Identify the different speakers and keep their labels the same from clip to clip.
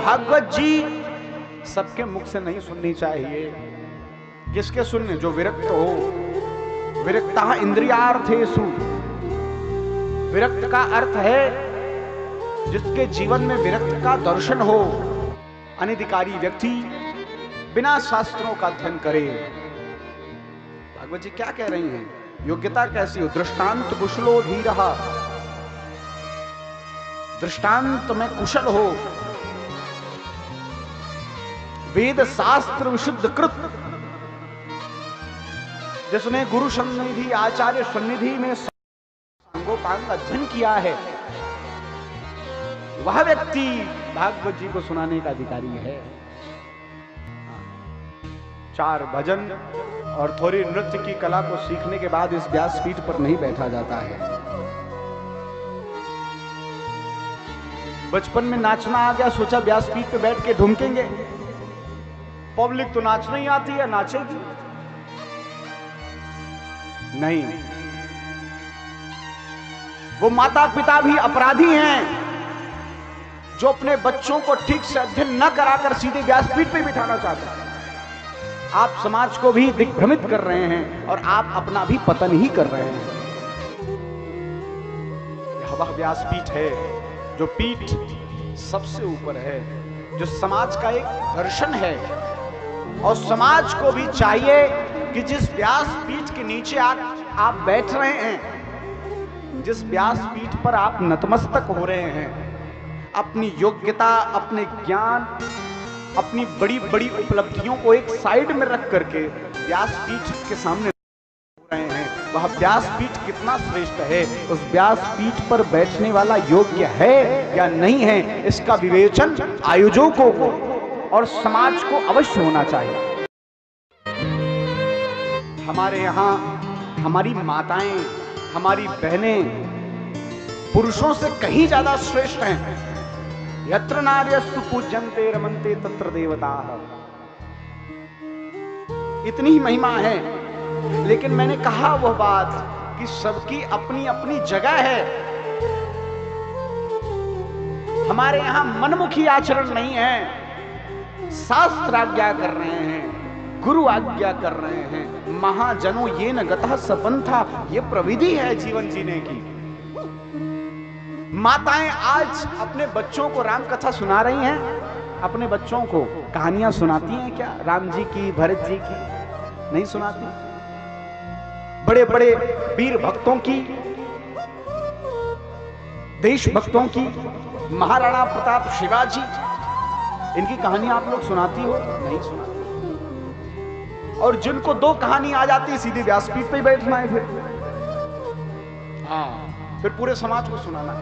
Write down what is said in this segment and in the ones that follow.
Speaker 1: भागवत जी सबके मुख से नहीं सुननी चाहिए। किसके सुनने? जो विरक्त हो। विरक्ता इंद्रियार्थेषु। विरक्त का अर्थ है जिसके जीवन में विरक्त का दर्शन हो। अनधिकारी व्यक्ति बिना शास्त्रों का अध्ययन करे। भागवत जी क्या कह रही हैं? योग्यता कैसी हो? दृष्टांत कुशलो धीरः, दृष्टांत में कुशल हो, वेद शास्त्र विशुद्ध कृत, जिसने गुरु सन्निधि आचार्य सन्निधि में सांगोपांग अध्ययन किया है, वह व्यक्ति भागवत जी को सुनाने का अधिकारी है। 4 भजन और थोड़ी नृत्य की कला को सीखने के बाद इस व्यासपीठ पर नहीं बैठा जाता है। बचपन में नाचना आ गया, सोचा व्यासपीठ पे बैठ के ढूंढेंगे। पब्लिक तो नाचना ही आती है, नाचेगी नहीं। वो माता पिता भी अपराधी हैं जो अपने बच्चों को ठीक से अध्ययन न कराकर सीधे व्यासपीठ पे बिठाना चाहते हैं। आप समाज को भी दिग्भ्रमित कर रहे हैं और आप अपना भी पतन ही कर रहे हैं। यह वह व्यासपीठ है जो पीठ सबसे ऊपर है, जो समाज का एक दर्शन है। और समाज को भी चाहिए कि जिस व्यासपीठ के नीचे आप बैठ रहे हैं, जिस व्यासपीठ पर आप नतमस्तक हो रहे हैं, अपनी योग्यता, अपने ज्ञान, अपनी बड़ी बड़ी उपलब्धियों को एक साइड में रख करके व्यासपीठ के सामने रहे हैं। वह व्यासपीठ कितना श्रेष्ठ है, उस व्यासपीठ पर बैठने वाला योग्य है या नहीं है, इसका विवेचन आयोजकों को और समाज को अवश्य होना चाहिए। हमारे यहाँ हमारी माताएं, हमारी बहनें पुरुषों से कहीं ज्यादा श्रेष्ठ हैं। यत्र नार्यस्तु पूज्यन्ते रमन्ते तत्र देवताः। इतनी ही महिमा है। लेकिन मैंने कहा वह बात कि सबकी अपनी अपनी जगह है। हमारे यहां मनमुखी आचरण नहीं है। शास्त्र आज्ञा कर रहे हैं, गुरु आज्ञा कर रहे हैं। महाजनों ये न गतः सपंथा, ये प्रविधि है जीवन जीने की। माताएं आज अपने बच्चों को राम कथा सुना रही हैं। अपने बच्चों को कहानियां सुनाती हैं क्या? राम जी की, भरत जी की नहीं सुनाती। बड़े बड़े वीर भक्तों की, देशभक्तों की, महाराणा प्रताप, शिवाजी, इनकी कहानियां आप लोग सुनाती हो? नहीं सुनाती। और जिनको 2 कहानी आ जाती है सीधे व्यासपीठ पे ही बैठना है। फिर पूरे समाज को सुनाना है।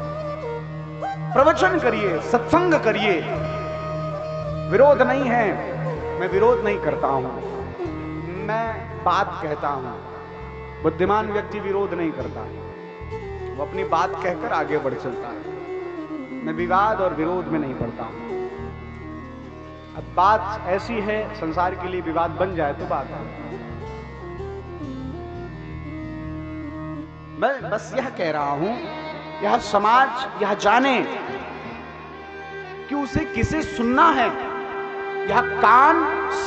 Speaker 1: प्रवचन करिए, सत्संग करिए। विरोध नहीं है, मैं विरोध नहीं करता हूं, मैं बात कहता हूं। बुद्धिमान व्यक्ति विरोध नहीं करता, वो अपनी बात कहकर आगे बढ़ चलता है। मैं विवाद और विरोध में नहीं पड़ता हूं। अब बात ऐसी है, संसार के लिए विवाद बन जाए तो बात है। मैं बस यह कह रहा हूं, यह समाज यह जाने कि उसे किसे सुनना है। यह कान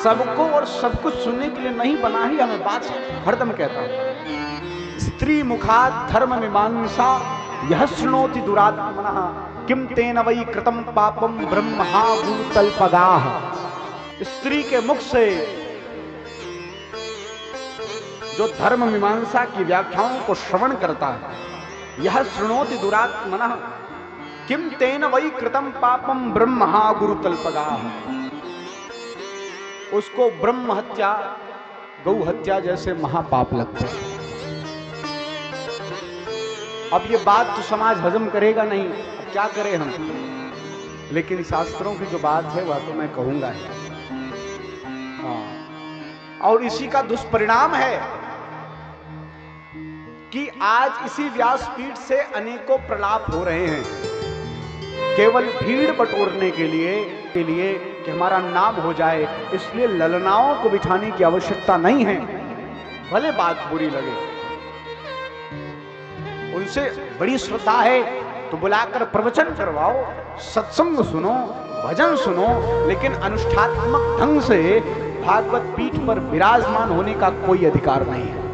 Speaker 1: सबको और सब कुछ सुनने के लिए नहीं बना ही। हमें बात हरदम कहता हूं, स्त्री मुखात् धर्म मीमांसा यह शृणोति दुरात्मनः किम तेन वै कृतं पापम ब्रह्मा भूतल्पगाः। स्त्री के मुख से जो धर्म मीमांसा की व्याख्याओं को श्रवण करता है, यह शृणोति दुरात्मनः किम तेन वै कृतं पापम ब्रह्मा गुरुतल्पगाः। उसको ब्रह्म हत्या, गौ हत्या जैसे महापाप लगते हैं। अब ये बात तो समाज हजम करेगा नहीं, अब क्या करें हम। लेकिन शास्त्रों की जो बात है वह तो मैं कहूंगा ही। और इसी का दुष्परिणाम है कि आज इसी व्यासपीठ से अनेकों प्रलाप हो रहे हैं, केवल भीड़ बटोरने के लिए कि हमारा नाम हो जाए। इसलिए ललनाओं को बिठाने की आवश्यकता नहीं है, भले बात बुरी लगे। उनसे बड़ी श्रद्धा है तो बुलाकर प्रवचन करवाओ, सत्संग सुनो, भजन सुनो, लेकिन अनुष्ठात्मक ढंग से भागवत पीठ पर विराजमान होने का कोई अधिकार नहीं है।